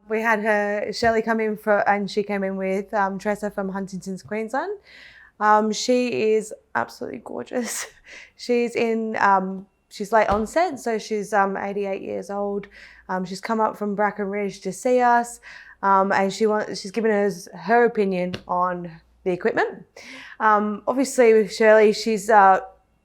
We had Shelly come in and she came in with Tressa from Huntingtons, Queensland. She is absolutely gorgeous. She's late onset, so she's 88 years old. She's come up from Brackenridge to see us, and she's given us her opinion on the equipment. Obviously with Shirley, she's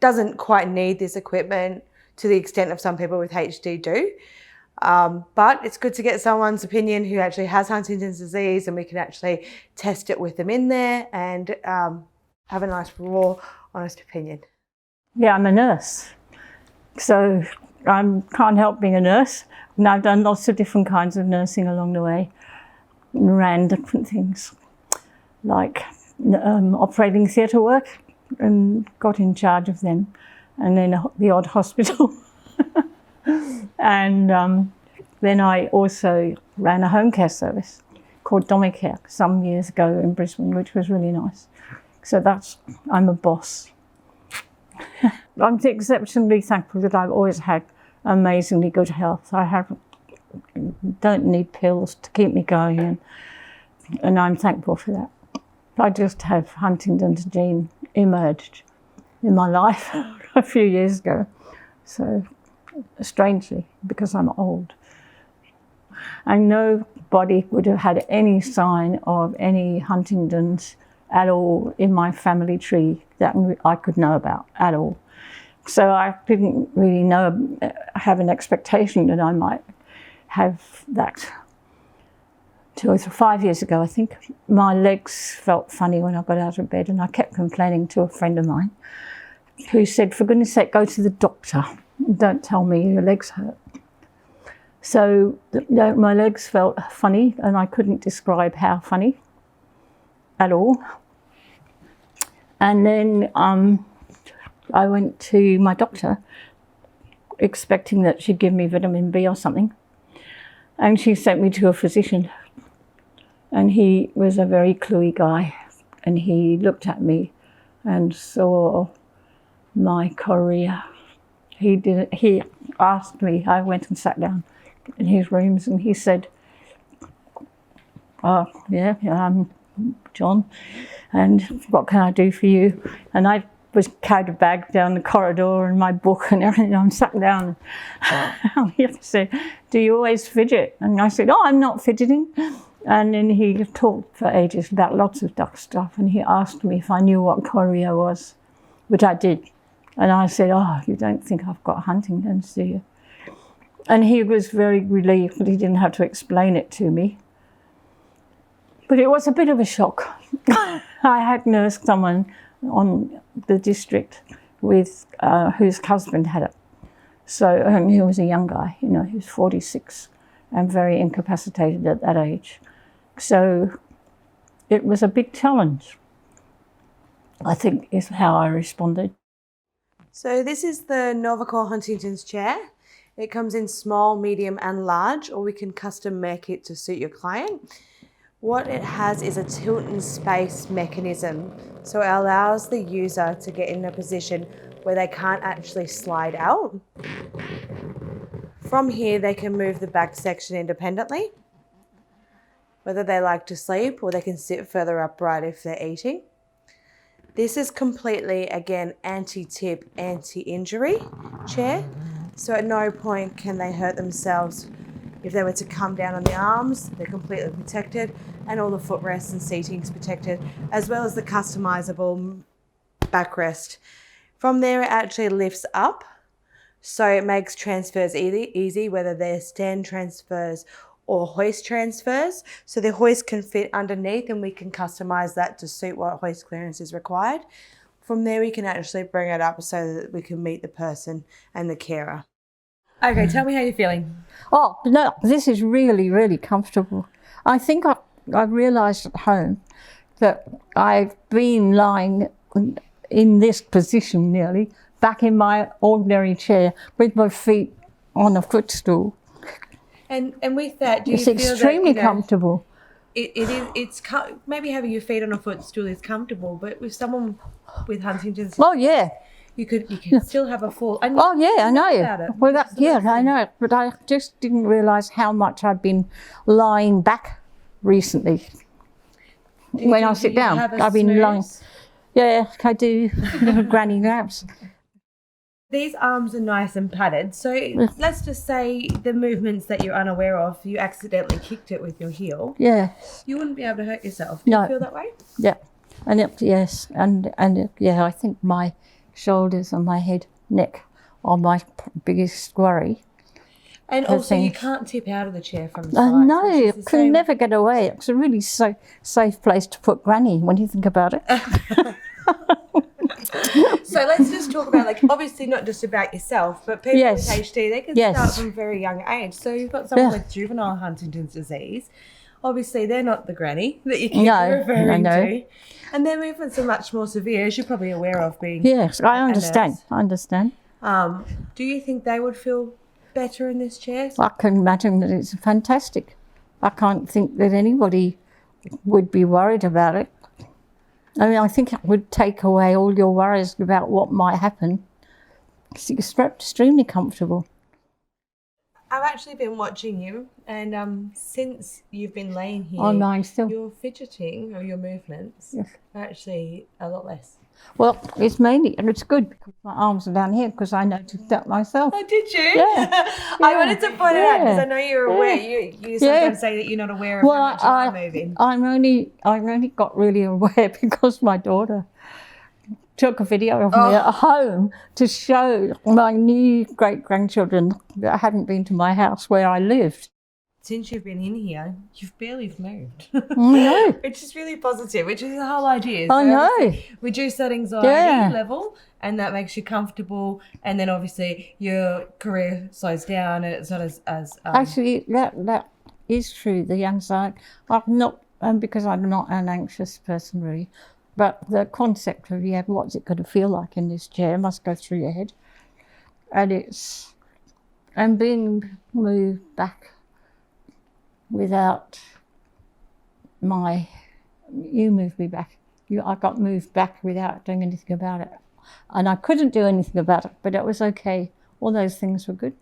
doesn't quite need this equipment to the extent of some people with HD do. But it's good to get someone's opinion who actually has Huntington's disease, and we can actually test it with them in there and have a nice raw, honest opinion. Yeah, I'm a nurse, so I can't help being a nurse. And I've done lots of different kinds of nursing along the way, and ran different things, like operating theatre work, and got in charge of them, and then the odd hospital. And then I also ran a home care service called Novacorr some years ago in Brisbane, which was really nice. So I'm a boss. I'm exceptionally thankful that I've always had amazingly good health. Don't need pills to keep me going, and I'm thankful for that. I just have Huntington's gene emerged in my life a few years ago. So strangely, because I'm old. And nobody would have had any sign of any Huntington's at all in my family tree that I could know about at all. So I didn't really have an expectation that I might have that. 5 years ago, I think, my legs felt funny when I got out of bed, and I kept complaining to a friend of mine who said, for goodness sake, go to the doctor. Don't tell me your legs hurt. So my legs felt funny, and I couldn't describe how funny at all. And then I went to my doctor expecting that she'd give me vitamin B or something. And she sent me to a physician. And he was a very cluey guy. And he looked at me and saw my chorea. He asked me, I went and sat down in his rooms, and he said, "Oh, yeah, I'm John, and what can I do for you?" And I carried a bag down the corridor and my book and everything. I sat down. He said, "Do you always fidget?" And I said, "Oh, I'm not fidgeting." And then he talked for ages about lots of duck stuff, and he asked me if I knew what chorea was, which I did. And I said, "Oh, you don't think I've got Huntington's, do you?" And he was very relieved that he didn't have to explain it to me. But it was a bit of a shock. I had nursed someone on the district with whose husband had it. So he was a young guy, he was 46 and very incapacitated at that age. So it was a big challenge, I think, is how I responded. So this is the Novacorr Huntington's chair. It comes in small, medium and large, or we can custom make it to suit your client. What it has is a tilt and space mechanism. So it allows the user to get in a position where they can't actually slide out. From here, they can move the back section independently, whether they like to sleep, or they can sit further upright if they're eating. This is completely, again, anti-tip, anti-injury chair. So at no point can they hurt themselves. If they were to come down on the arms, they're completely protected, and all the footrests and seating is protected, as well as the customizable backrest. From there, it actually lifts up, so it makes transfers easy, whether they're stand transfers or hoist transfers. So the hoist can fit underneath, and we can customize that to suit what hoist clearance is required. From there, we can actually bring it up so that we can meet the person and the carer. Okay, tell me how you're feeling. Oh, no, this is really, really comfortable. I think I realised at home that I've been lying in this position nearly, back in my ordinary chair with my feet on a footstool. And with that, do you it's feel extremely that, comfortable. It's maybe having your feet on a footstool is comfortable, but with someone with Huntington's... Oh, yeah. You can still have a fall. And Oh yeah, I know. about it, Well, which that, is the yeah, best I thing. know. But I just didn't realise how much I'd been lying back recently. Do you When I think sit you down, have a I've been lying. snooze? Yeah, I do. Little granny naps. These arms are nice and padded. So let's just say the movements that you're unaware of, you accidentally kicked it with your heel. Yeah, You wouldn't be able to hurt yourself. Do No. you feel that way? yeah, and yes, and yeah, I think my shoulders and my head, neck are my biggest worry. And I also, you think- can't tip out of the chair from the I sides. know, which you is the can same. never get away. It's a really safe place to put granny when you think about it. So let's just talk about, like, obviously not just about yourself, but people Yes. with HD, they can Yes. start from a very young age. So you've got someone Yeah. with juvenile Huntington's disease. Obviously, they're not the granny that you keep No, referring I know. to. And their movements are much more severe, as you're probably aware of being. Yes, I understand. nurse. I understand. Do you think they would feel better in this chair? I can imagine that it's fantastic. I can't think that anybody would be worried about it. I mean, I think it would take away all your worries about what might happen. It's extremely comfortable. I've actually been watching you, and since you've been laying here, Oh, mine still. your fidgeting or your movements Yes. are actually a lot less. Well, it's mainly, and it's good because my arms are down here because I noticed that myself. Oh, did you? Yeah. I wanted to point it out because Yeah. I know you're aware. Yeah. You sometimes say that you're not aware of how much you are moving. I'm only got really aware because my daughter took a video of me at home to show my new great-grandchildren that hadn't been to my house where I lived. Since you've been in here, you've barely moved. I know. Which is really positive, which is the whole idea. I know. obviously reduce that anxiety Yeah. level, and that makes you comfortable. And then obviously your career slows down, and it's not as Actually, that is true. The anxiety. I'm not, because I'm not an anxious person really, but the concept of what's it going to feel like in this chair must go through your head, and being moved back without you moved me back. I got moved back without doing anything about it, and I couldn't do anything about it, but it was okay. All those things were good.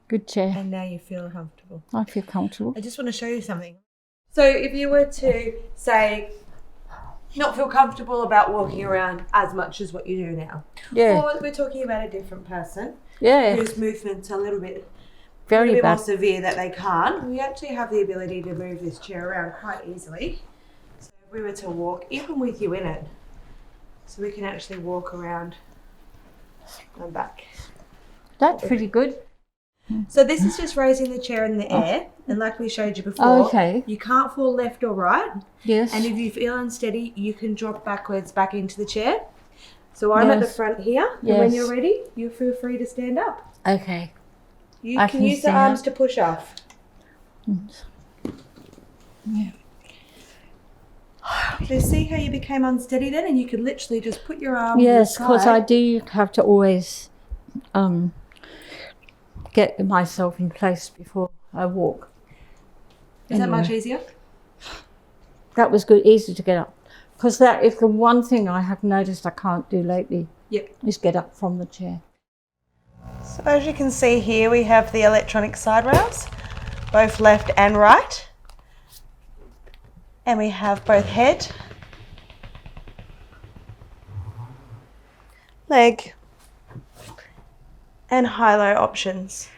Good chair. and now you feel comfortable. I feel comfortable. I just want to show you something. So if you were to say not feel comfortable about walking around as much as what you do now, Yeah, or we're talking about a different person yeah, whose movements are a little bit very more bad. severe that they can't, we actually have the ability to move this chair around quite easily. So if we were to walk, even with you in it, so we can actually walk around and back. That's pretty good. So this is just raising the chair in the air, and like we showed you before, Okay. you can't fall left or right, Yes. and if you feel unsteady, you can drop backwards back into the chair. So I'm at the Yes. front here, and when Yes. you're ready, you feel free to stand up. Okay. You I can can use the stand arms up. to push off. Yeah. So see how you became unsteady then, and you could literally just put your arm. Yes, to the because side. I do have to always get myself in place before I walk. Is that much Anyway. easier? That was good, easy to get up. Because that is the one thing I have noticed I can't do lately, Yep. is get up from the chair. So as you can see here, we have the electronic side rails, both left and right. And we have both head, leg, and high-low options.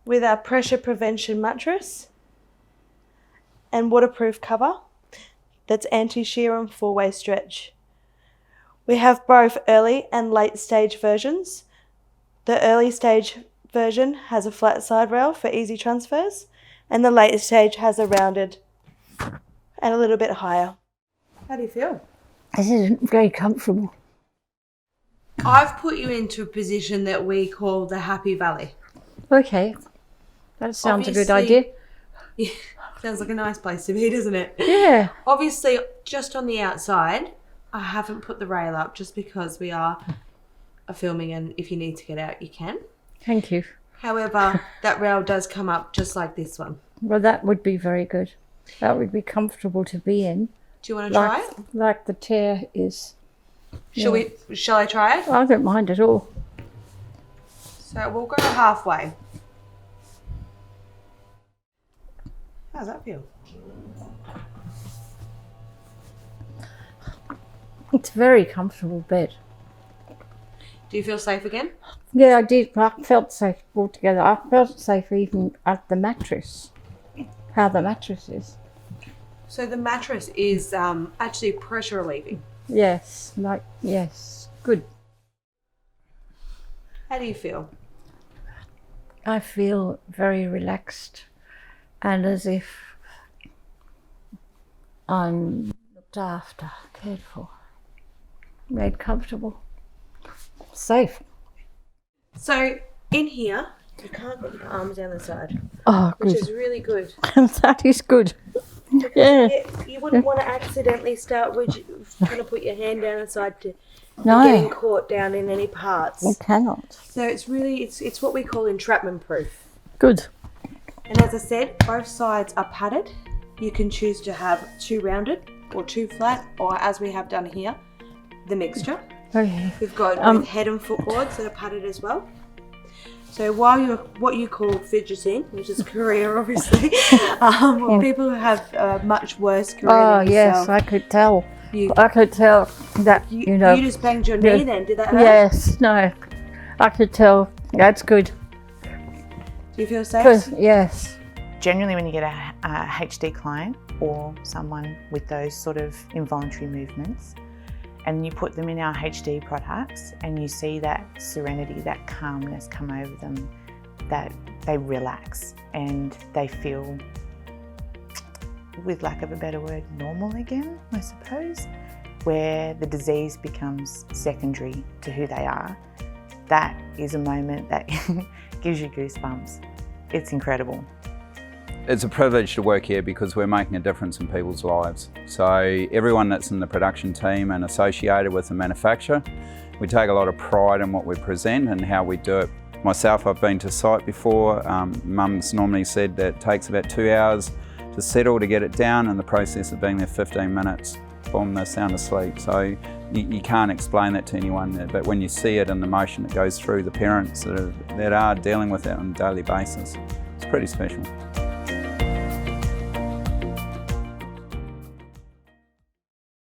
With our pressure prevention mattress and waterproof cover that's anti-shear and four-way stretch. We have both early and late stage versions. The early stage version has a flat side rail for easy transfers, and the late stage has a rounded and a little bit higher. How do you feel? This is very comfortable. I've put you into a position that we call the happy valley. Okay, that sounds a good Obviously- idea. Yeah, sounds like a nice place to be, doesn't it? Yeah. Obviously, just on the outside, I haven't put the rail up just because we are filming, and if you need to get out, you can. Thank you. However, that rail does come up just like this one. Well, that would be very good. That would be comfortable to be in. Do you want to try it? Like the chair is. Shall I try it? I don't mind at all. So we'll go halfway. How does that feel? It's a very comfortable bed. Do you feel safe again? Yeah, I did. I felt safe altogether. I felt safe even at the mattress. How the mattress is. So the mattress is actually pressure relieving. Yes, good. How do you feel? I feel very relaxed and as if I'm looked after, cared for, made comfortable, safe. So in here, you can't put your arms down the side. Oh, good. Which is really good. That is good. Yeah. You wouldn't want to accidentally start trying to put your hand down the side to No. getting caught down in any parts. You cannot. So it's really, it's what we call entrapment proof. Good. And as I said, both sides are padded. You can choose to have 2 rounded or 2 flat, or as we have done here, the mixture. Okay. We've got both head and foot boards that are padded as well. So while you're what you call fidgeting, which is career obviously, people who have much worse career than yourself. Yes, I could tell. I could tell that, You just banged your knee then, did that hurt? Yes, no. I could tell. That's good. Do you feel safe? Yes. Generally when you get a HD client or someone with those sort of involuntary movements, and you put them in our HD products and you see that serenity, that calmness come over them, that they relax and they feel, with lack of a better word, normal again, I suppose, where the disease becomes secondary to who they are. That is a moment that gives you goosebumps. It's incredible. It's a privilege to work here because we're making a difference in people's lives. So everyone that's in the production team and associated with the manufacturer, we take a lot of pride in what we present and how we do it. Myself, I've been to site before. Mum's normally said that it takes about 2 hours to settle to get it down, and the process of being there 15 minutes, boom, they're sound asleep. So you can't explain that to anyone, but when you see it and the emotion that goes through the parents that are dealing with it on a daily basis, it's pretty special.